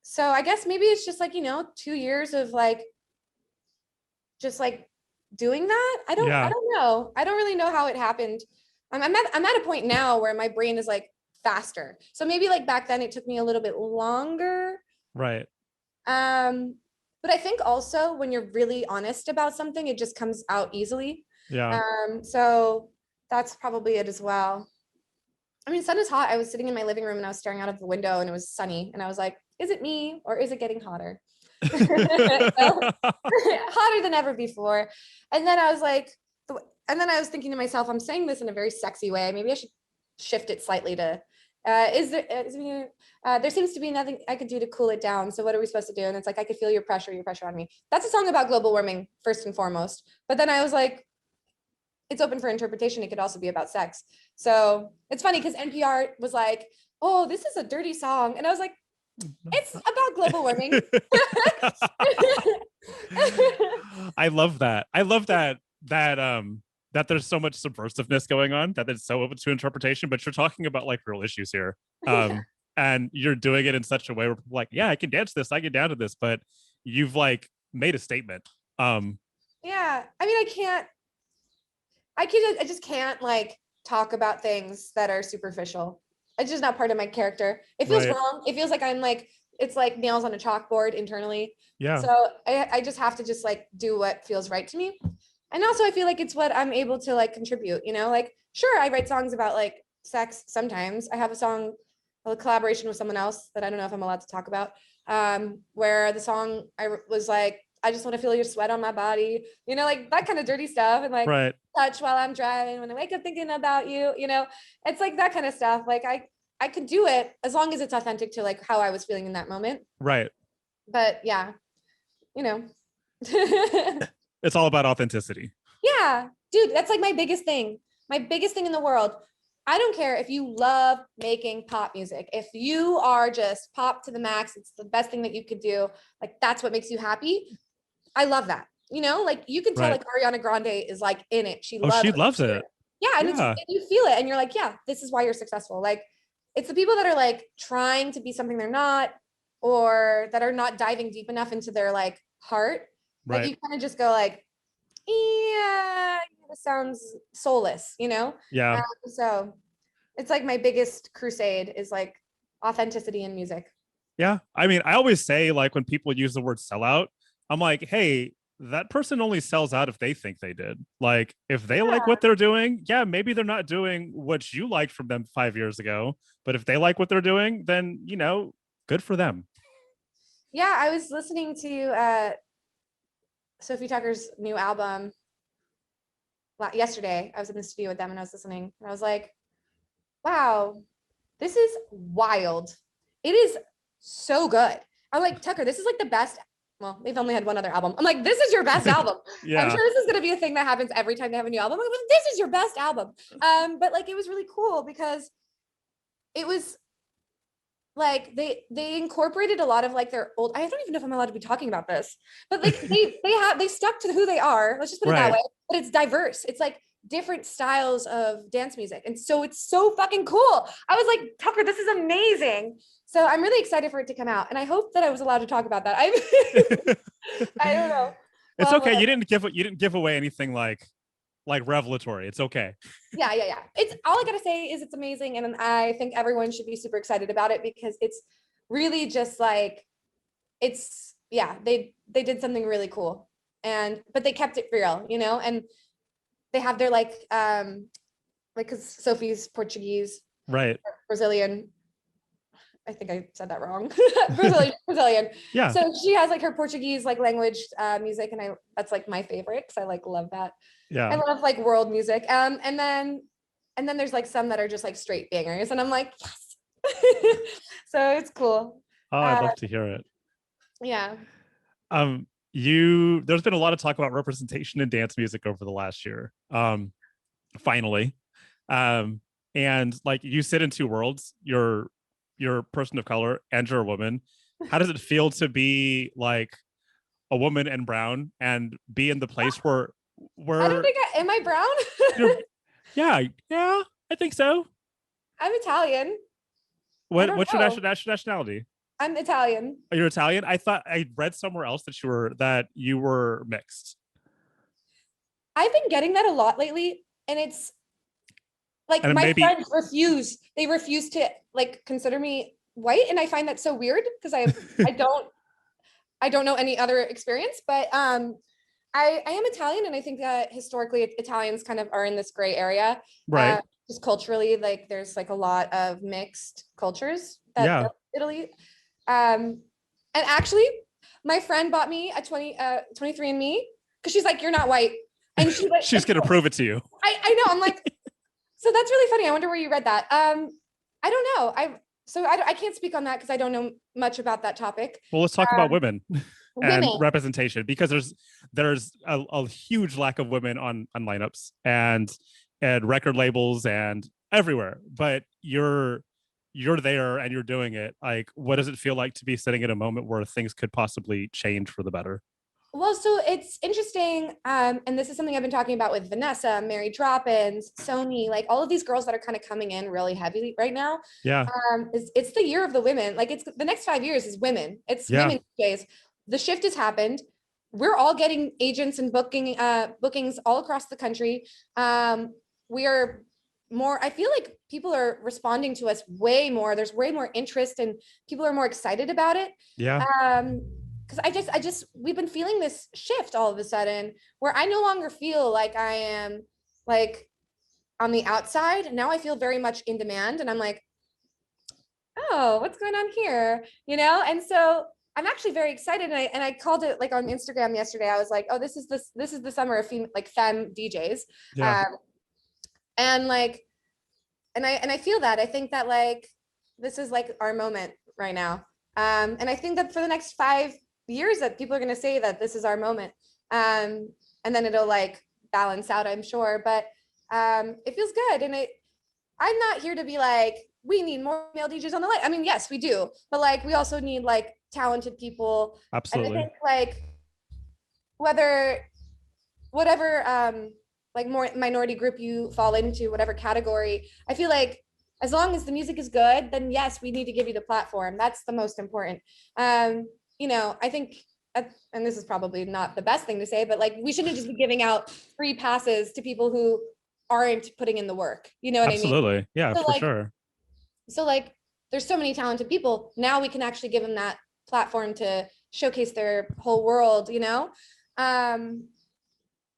So I guess maybe it's just like, you know, 2 years of like just like doing that. I don't know. I don't really know how it happened. I'm at a point now where my brain is like faster. So maybe like back then it took me a little bit longer. Right. But I think also when you're really honest about something, it just comes out easily. Yeah. So that's probably it as well. I mean, sun is hot. I was sitting in my living room and I was staring out of the window and it was sunny. And I was like, is it me or is it getting hotter? Hotter than ever before. And then I was like, and then I was thinking to myself, I'm saying this in a very sexy way. Maybe I should shift it slightly to, there seems to be nothing I could do to cool it down. So what are we supposed to do? And it's like, I could feel your pressure on me. That's a song about global warming, first and foremost. But then I was like, it's open for interpretation. It could also be about sex. So it's funny because NPR was like, oh, this is a dirty song. And I was like, it's about global warming. I love that. I love that there's so much subversiveness going on, that it's so open to interpretation, but you're talking about like real issues here. And you're doing it in such a way where like, yeah, I can dance this, I get down to this, but you've like made a statement. Yeah. I mean, I just can't like talk about things that are superficial. It's just not part of my character. It feels wrong. It feels like I'm like, it's like nails on a chalkboard internally. Yeah. So I just have to just like do what feels right to me. And also I feel like it's what I'm able to like contribute, you know, like, sure, I write songs about like sex sometimes. I have a collaboration with someone else that I don't know if I'm allowed to talk about, where the song I was like, I just want to feel your sweat on my body, you know, like that kind of dirty stuff, and like touch while I'm driving, when I wake up thinking about you, you know, it's like that kind of stuff. Like I could do it as long as it's authentic to like how I was feeling in that moment. Right. But yeah, you know. It's all about authenticity. Yeah, dude, that's like my biggest thing in the world. I don't care if you love making pop music. If you are just pop to the max, it's the best thing that you could do. Like that's what makes you happy. I love that. You know, like you can tell like Ariana Grande is like in it. She loves it. Yeah, and you feel it and you're like, yeah, this is why you're successful. Like it's the people that are like trying to be something they're not, or that are not diving deep enough into their like heart. Like you kind of just go like, yeah, this sounds soulless, you know? Yeah. So it's like my biggest crusade is like authenticity in music. Yeah. I mean, I always say, like, when people use the word sellout, I'm like, hey, that person only sells out if they think they did. Like, if they like what they're doing, yeah, maybe they're not doing what you liked from them 5 years ago. But if they like what they're doing, then, you know, good for them. Yeah, I was listening to Sophie Tucker's new album yesterday. I was in the studio with them and I was listening and I was like, wow, this is wild. It is so good. I'm like, Tucker, this is like the best. Well, they've only had one other album. I'm like, this is your best album. Yeah. I'm sure this is going to be a thing that happens every time they have a new album. I'm like, this is your best album. But like, it was really cool because it was like they incorporated a lot of like their old. I don't even know if I'm allowed to be talking about this, but like they stuck to who they are. Let's just put it that way. But it's diverse. It's like different styles of dance music, and so it's so fucking cool. I was like, Tucker, this is amazing. So I'm really excited for it to come out, and I hope that I was allowed to talk about that. I don't know. It's well, okay. You didn't give away anything like revelatory. It's okay. Yeah. It's all I gotta say is it's amazing, and I think everyone should be super excited about it because it's really just like it's they did something really cool, but they kept it real, you know, and they have their like because Sophie's Portuguese, right? Brazilian. I think I said that wrong. Brazilian. Yeah. So she has like her Portuguese like language music, and that's like my favorite because I like love that. Yeah. I love like world music. And then there's like some that are just like straight bangers, and I'm like, yes. So it's cool. Oh, I'd love to hear it. Yeah. There's been a lot of talk about representation in dance music over the last year. Finally. And like you sit in two worlds, you're a person of color and you're a woman. How does it feel to be like a woman and brown and be in the place where I don't think am I brown? yeah, I think so. I'm Italian. What's your nationality? I'm Italian. Are you Italian? I thought I read somewhere else that you were mixed. I've been getting that a lot lately, and it's like my friends refuse. They refuse to like consider me white, and I find that so weird because I don't know any other experience, but I am Italian, and I think that historically Italians kind of are in this gray area, right? Just culturally, like there's like a lot of mixed cultures that Italy. And actually, my friend bought me a 23andMe because she's like, you're not white, and she's gonna prove it to you. I know. I'm like, so that's really funny. I wonder where you read that. I don't know. I can't speak on that because I don't know much about that topic. Well, let's talk about women and representation, because there's a huge lack of women on lineups and record labels and everywhere. But you're there and you're doing it. Like, what does it feel like to be sitting at a moment where things could possibly change for the better? Well, so it's interesting. And this is something I've been talking about with Vanessa, Mary Droppins, Sony, like all of these girls that are kind of coming in really heavily right now. Yeah. It's the year of the women. Like it's the next 5 years is women. It's women days. The shift has happened. We're all getting agents and bookings all across the country. We are more, I feel like people are responding to us way more. There's way more interest and people are more excited about it. Yeah. Because we've been feeling this shift all of a sudden where I no longer feel like I am like on the outside. Now I feel very much in demand, and I'm like, oh, what's going on here? You know? And so I'm actually very excited. And I called it like on Instagram yesterday. I was like, oh, this is the summer of femme DJs. Yeah. And I feel that. I think that like this is like our moment right now. And I think that for the next 5 years that people are going to say that this is our moment. And then it'll like balance out, I'm sure. But it feels good. And I'm not here to be like, we need more male DJs on the line. I mean, yes, we do. But like, we also need like talented people. Absolutely. And I think like whatever like more minority group you fall into, whatever category, I feel like as long as the music is good, then yes, we need to give you the platform. That's the most important. You know, I think, and this is probably not the best thing to say, but like we shouldn't just be giving out free passes to people who aren't putting in the work. You know what I mean? Absolutely. Yeah, So for like, sure. so like, there's so many talented people. Now we can actually give them that platform to showcase their whole world, you know?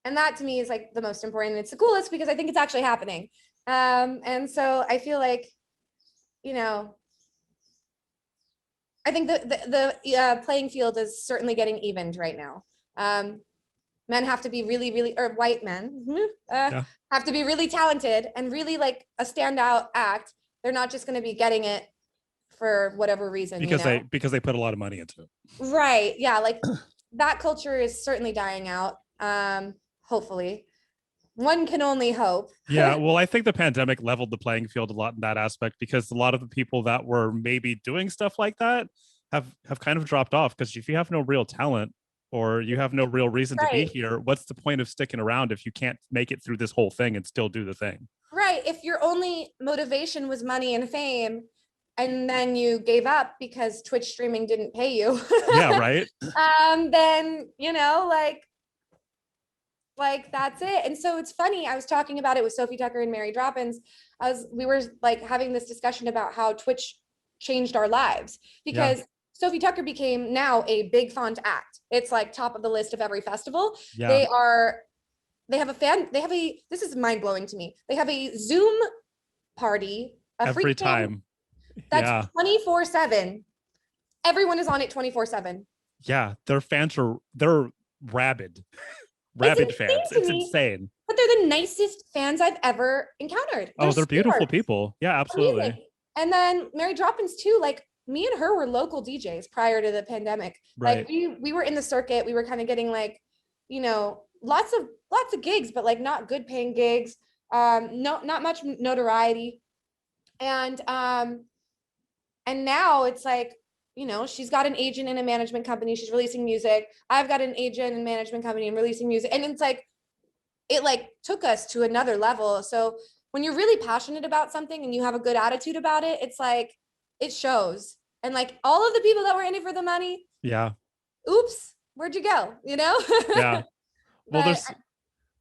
And that to me is like the most important. It's the coolest because I think it's actually happening. And so I feel like, you know, I think the playing field is certainly getting evened right now. Men have to be really, or white men Yeah. have to be really talented and really like a standout act. They're not just going to be getting it for whatever reason, Because you know? they put a lot of money into it. Right. Yeah. Like that culture is certainly dying out. Hopefully. One can only hope. Yeah, well, I think the pandemic leveled the playing field a lot in that aspect because a lot of the people that were maybe doing stuff like that have kind of dropped off because if you have no real talent or you have no real reason to be Right. here, what's the point of sticking around if you can't make it through this whole thing and still do the thing? Right. If your only motivation was money and fame, and then you gave up because Twitch streaming didn't pay you, Yeah, right. then you know, like that's it. And so it's funny. I was talking about it with Sophie Tucker and Mary Droppins. We were like having this discussion about how Twitch changed our lives because Sophie Tucker became now a big font act. It's like top of the list of every festival. Yeah. They have this is mind blowing to me. They have a Zoom party, a free Every time. that's Yeah. 24/7. Everyone is on it 24/7. Yeah. Their fans they're rabid. Rabid fans. It's insane. But they're the nicest fans I've ever encountered. They're beautiful people. Yeah, absolutely. Amazing. And then Mary Droppins too, like me and her were local DJs prior to the pandemic. Right. Like we were in the circuit. We were kind of getting like, you know, lots of gigs, but like not good paying gigs. Not much notoriety. And now it's like, you know, she's got an agent and a management company. She's releasing music. I've got an agent and management company and releasing music. And it's like, it like took us to another level. So when you're really passionate about something and you have a good attitude about it, it's like, it shows. And like all of the people that were in it for the money. Yeah. Oops, where'd you go? You know? Yeah. Well,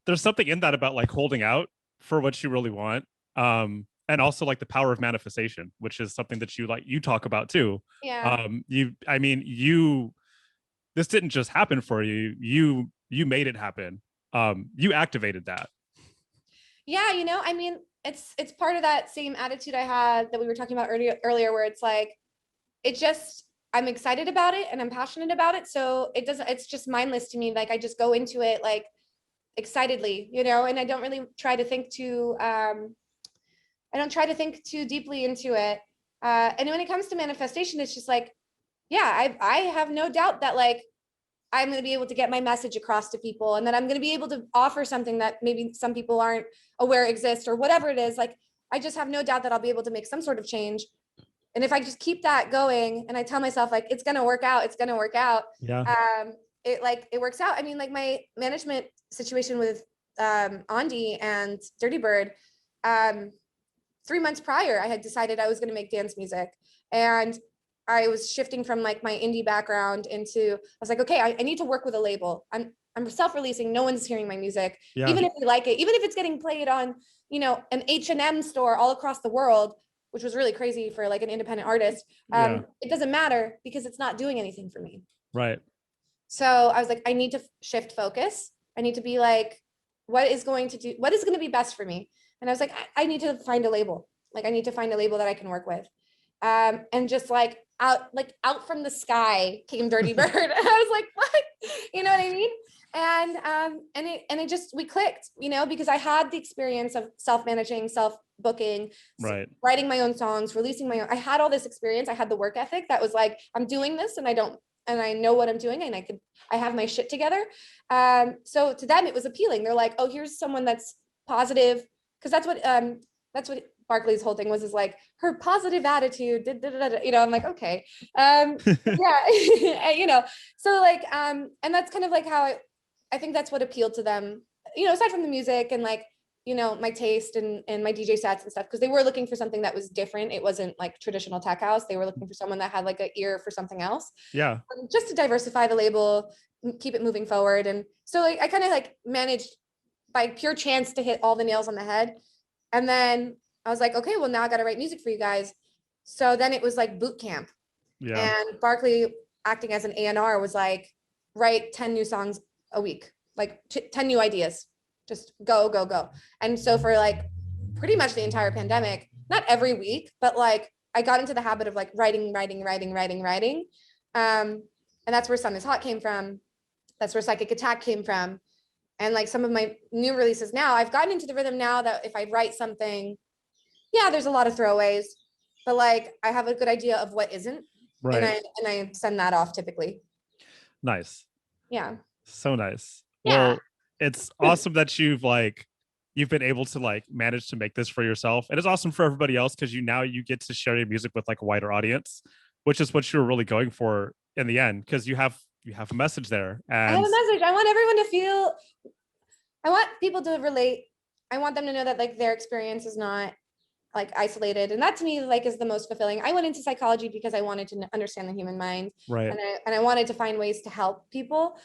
there's something in that about like holding out for what you really want. And also like the power of manifestation, which is something that you talk about too. Yeah. This didn't just happen for you. You made it happen. You activated that. Yeah, you know, I mean, it's part of that same attitude I had that we were talking about earlier, where it's like, I'm excited about it and I'm passionate about it. So it's just mindless to me. Like I just go into it like excitedly, you know, and I don't really try to think too deeply into it. And when it comes to manifestation, it's just like, yeah, I have no doubt that like I'm going to be able to get my message across to people and that I'm going to be able to offer something that maybe some people aren't aware exists or whatever it is. Like, I just have no doubt that I'll be able to make some sort of change. And if I just keep that going and I tell myself like, it's going to work out, it's going to work out. Yeah. It works out. I mean, like my management situation with Andy and Dirtybird, 3 months prior, I had decided I was going to make dance music. And I was shifting from like my indie background into, I was like, okay, I need to work with a label. I'm self-releasing. No one's hearing my music. Yeah. Even if they like it, even if it's getting played on, you know, an H&M store all across the world, which was really crazy for like an independent artist. It doesn't matter because it's not doing anything for me. Right. So I was like, I need to shift focus. I need to be like, what is going to be best for me? And I was like, I need to find a label. Like I need to find a label that I can work with. And just like out from the sky came Dirtybird. And I was like, what? You know what I mean? And we clicked, you know, because I had the experience of self-managing, self-booking, right, writing my own songs, releasing my own. I had all this experience. I had the work ethic that was like, I'm doing this and I know what I'm doing and I have my shit together. So to them, it was appealing. They're like, oh, here's someone that's positive. Cause that's what Barclay's whole thing was, is like her positive attitude, you know, I'm like, okay. Yeah, you know, so like, and that's kind of like how I think that's what appealed to them, you know, aside from the music and like my taste and my DJ sets and stuff, because they were looking for something that was different. It wasn't like traditional tech house. They were looking for someone that had like an ear for something else. Yeah. Just to diversify the label, keep it moving forward. And so like I kind of like managed by pure chance to hit all the nails on the head. And then I was like, okay, well now I got to write music for you guys. So then it was like boot camp. Yeah. And Barkley, acting as an A&R, was like, write 10 new songs a week, like 10 new ideas, just go, go, go. And so for like pretty much the entire pandemic, not every week, but like I got into the habit of like writing. And that's where Sun is Hot came from. That's where Psychic Attack came from. And like some of my new releases now, I've gotten into the rhythm now that if I write something, yeah, there's a lot of throwaways, but like I have a good idea of what isn't. Right. And I send that off typically. Nice. Yeah. So nice. Yeah. Well, it's awesome that you've been able to like manage to make this for yourself. And it's awesome for everybody else because you get to share your music with like a wider audience, which is what you were really going for in the end, because you have a message there. And I have a message. I want everyone to feel, I want people to relate. I want them to know that like their experience is not like isolated. And that to me like is the most fulfilling. I went into psychology because I wanted to understand the human mind. right. And I wanted to find ways to help people.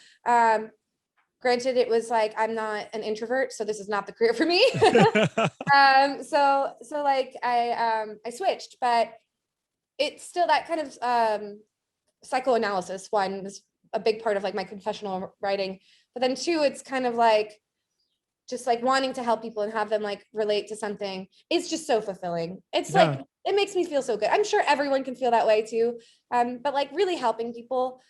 Granted, it was like, I'm not an introvert, so this is not the career for me. So like I switched, but it's still that kind of psychoanalysis. One was a big part of like my confessional writing, but then two, it's kind of like just like wanting to help people and have them like relate to something. It's just so fulfilling. It's like, it makes me feel so good. I'm sure everyone can feel that way too. But like really helping people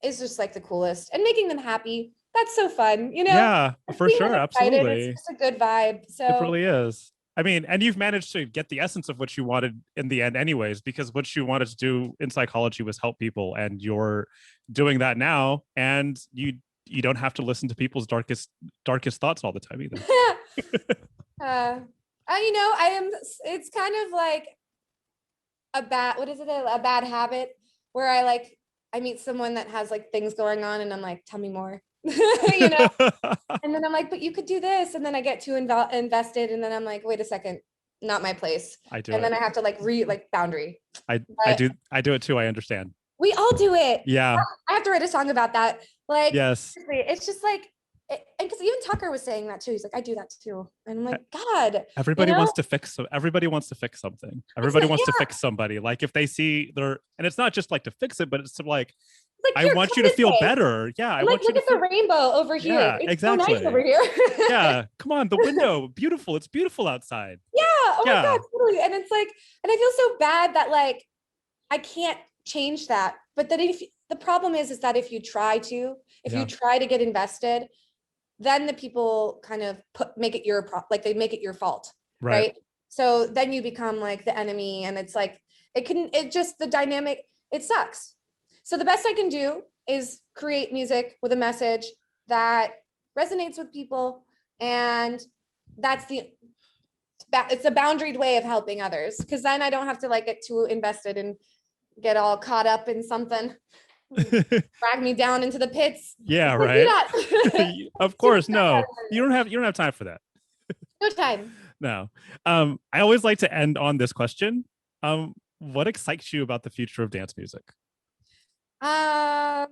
is just like the coolest, and making them happy. That's so fun, Yeah, for being, sure. like, excited, Absolutely. it's just a good vibe. So It really is. I mean, and you've managed to get the essence of what you wanted in the end anyways, because what you wanted to do in psychology was help people, and you're doing that now, and you don't have to listen to people's darkest thoughts all the time either. It's kind of like a bad habit where I meet someone that has like things going on and I'm like, tell me more. And then I'm like, but you could do this, and then I get too invested, and then I'm like, wait a second, not my place. Then I have to like boundary. I do it too. I understand. We all do it. Yeah. I have to write a song about that. Like, yes, it's just like, and because even Tucker was saying that too. He's like, I do that too. And I'm like, God. Everybody wants to fix everybody wants to fix something. Everybody wants to fix somebody. Like if they see and it's not just like to fix it, but it's to like I want you to feel better. Yeah. Look at the rainbow over here. Yeah, it's exactly. so nice over here. Yeah. Come on. The window. Beautiful. It's beautiful outside. Yeah. Oh my God. Totally. And it's like, and I feel so bad that like, I can't change that. But that the problem is that if you try to get invested, then the people kind of make it they make it your fault. Right. So then you become like the enemy, and it's like, the dynamic, it sucks. So the best I can do is create music with a message that resonates with people. And it's a boundaried way of helping others. Cause then I don't have to like get too invested and get all caught up in something, drag me down into the pits. Yeah. Right. Of course. No, you don't have time for that. No time. No. I always like to end on this question. What excites you about the future of dance music? What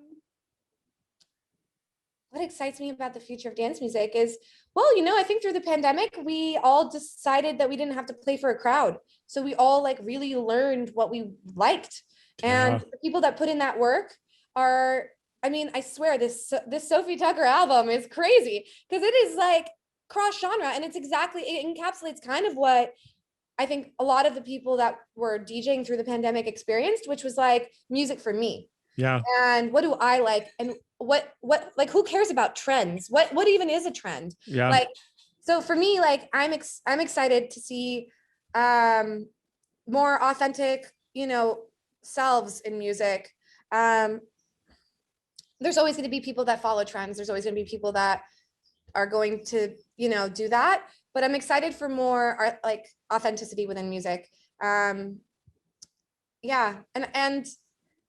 excites me about the future of dance music is, well, I think through the pandemic, we all decided that we didn't have to play for a crowd. So we all like really learned what we liked. And the people that put in that work are, I swear this Sophie Tucker album is crazy because it is like cross genre, and it encapsulates kind of what I think a lot of the people that were DJing through the pandemic experienced, which was like music for me. Yeah. And what do I like? And what like, who cares about trends? What even is a trend? Yeah. Like, so for me, like, I'm excited to see more authentic, selves in music. There's always going to be people that follow trends. There's always going to be people that are going to, do that. But I'm excited for more like authenticity within music. Yeah. And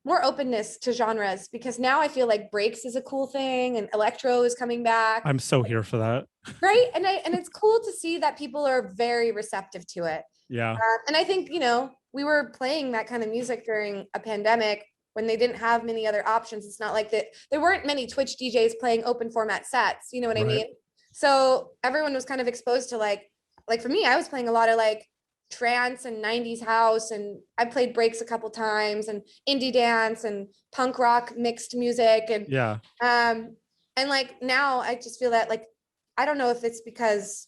more openness to genres, because now I feel like breaks is a cool thing and electro is coming back. I'm so here for that. Right. And it's cool to see that people are very receptive to it. Yeah. And I think, we were playing that kind of music during a pandemic when they didn't have many other options. It's not like that there weren't many Twitch DJs playing open format sets, you know what I Right. mean? So everyone was kind of exposed to like for me, I was playing a lot of like trance and 90s house, and I played breaks a couple times, and indie dance and punk rock mixed music. Yeah. And like now I just feel that like, I don't know if it's because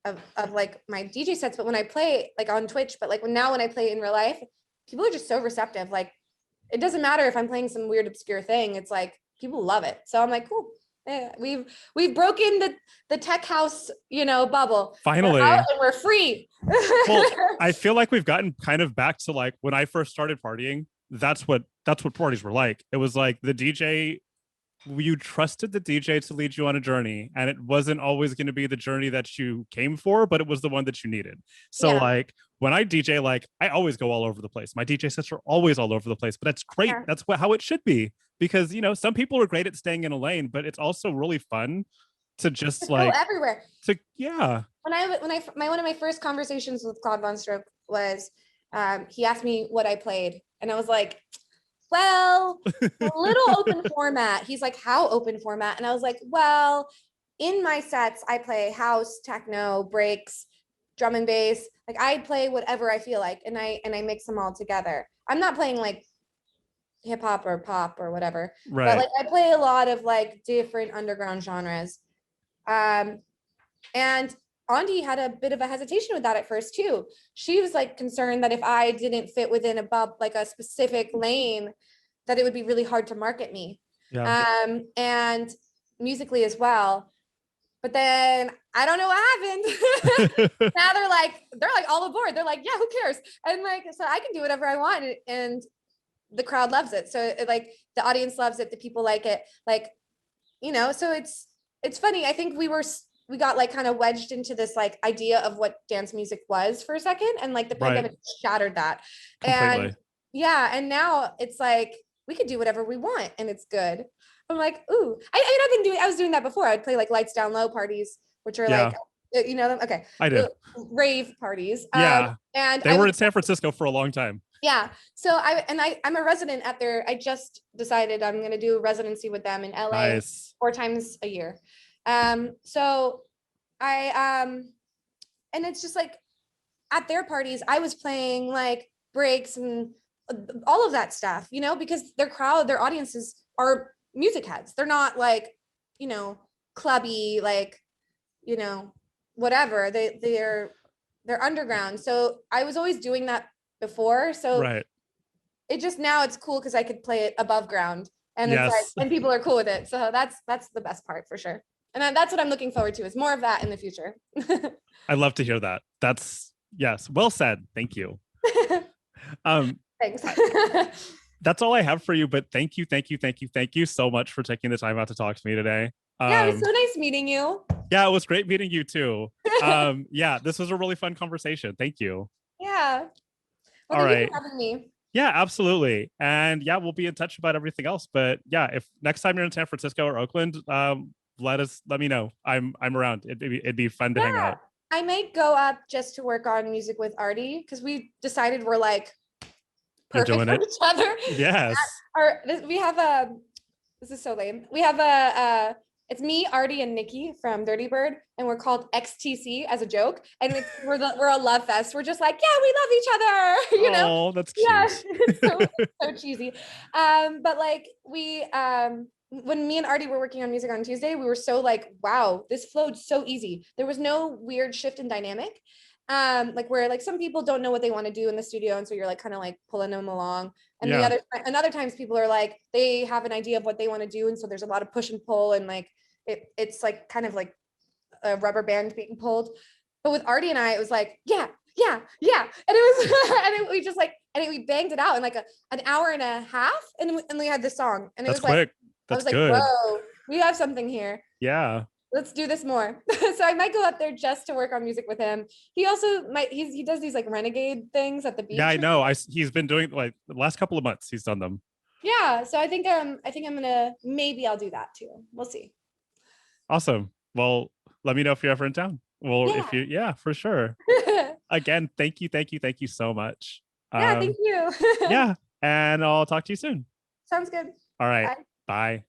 of like my DJ sets, but when I play like on Twitch, but like when I play in real life, people are just so receptive. Like it doesn't matter if I'm playing some weird obscure thing. It's like people love it. So I'm like, cool. Yeah, we've broken the tech house, bubble. Finally. We're out and we're free. Well, I feel like we've gotten kind of back to like when I first started partying. That's what parties were like. It was like the DJ, you trusted the DJ to lead you on a journey, and it wasn't always going to be the journey that you came for, but it was the one that you needed. So like when I DJ, like I always go all over the place. My DJ sets are always all over the place, but that's great. Yeah. That's how it should be, because some people are great at staying in a lane, but it's also really fun to just like go everywhere. When One of my first conversations with Claude Von Stroke was, he asked me what I played, and I was like, well, a little open format. He's like, how open format? And I was like, well, in my sets, I play house, techno, breaks, drum and bass. Like I play whatever I feel like, and I mix them all together. I'm not playing like hip hop or pop or whatever, right. But like I play a lot of like different underground genres. And Andi had a bit of a hesitation with that at first too. She was like concerned that if I didn't fit within like a specific lane, that it would be really hard to market me. Yeah. And musically as well. But then I don't know what happened. Now they're like all aboard. They're like, yeah, who cares? And like, so I can do whatever I want, and the crowd loves it. So like the audience loves it. The people like it. Like, so it's funny. I think we got like kind of wedged into this like idea of what dance music was for a second, and like the pandemic shattered that. Completely. And and now it's like we could do whatever we want, and it's good. I'm like, ooh, I was doing that before. I'd play like lights down low parties, which are like, okay, I do rave parties. Yeah, and they were in San Francisco for a long time. Yeah, so I'm a resident at their. I just decided I'm going to do a residency with them in LA 4 times a year. So and it's just like at their parties, I was playing like breaks and all of that stuff, because their audiences are music heads. They're not like, clubby, like, whatever. They're underground. So I was always doing that before. So it just, now it's cool because I could play it above ground, and it's like, and people are cool with it. So that's the best part for sure. And that's what I'm looking forward to, is more of that in the future. I love to hear that. That's, yes, well said. Thank you. Thanks. That's all I have for you, but thank you so much for taking the time out to talk to me today. Yeah, it was so nice meeting you. Yeah, it was great meeting you too. Yeah, this was a really fun conversation. Thank you. Yeah. Well, all thank right. you for having me. Yeah, absolutely. And yeah, we'll be in touch about everything else. But yeah, if next time you're in San Francisco or Oakland, let me know. I'm around. It'd be fun to hang out. I might go up just to work on music with Artie, because we decided we're like perfect for each other. Yes. We have this is so lame. We have it's me, Artie, and Nikki from Dirtybird, and we're called XTC as a joke. And we're a love fest. We're just like, yeah, we love each other. You know? Oh, that's cute. Yeah, it's so cheesy. But like when me and Artie were working on music on Tuesday, we were so like, wow, this flowed so easy. There was no weird shift in dynamic. Like where like some people don't know what they want to do in the studio, and so you're like kind of like pulling them along. And and other times people are like, they have an idea of what they want to do, and so there's a lot of push and pull, and like it's like kind of like a rubber band being pulled. But with Artie and I, it was like, yeah. And it was we just like, and we banged it out in like an hour and a half, and we had this song, and it was quick. like, That's I was good. like, whoa, we have something here. Yeah. Let's do this more. So I might go up there just to work on music with him. He also he does these like renegade things at the beach. Yeah, I know. He's been doing like the last couple of months he's done them. Yeah. So I think I'm gonna, maybe I'll do that too. We'll see. Awesome. Well, let me know if you're ever in town. Well, Yeah. if you, yeah, for sure. Again, thank you so much. Yeah, thank you. Yeah, and I'll talk to you soon. Sounds good. All right, bye.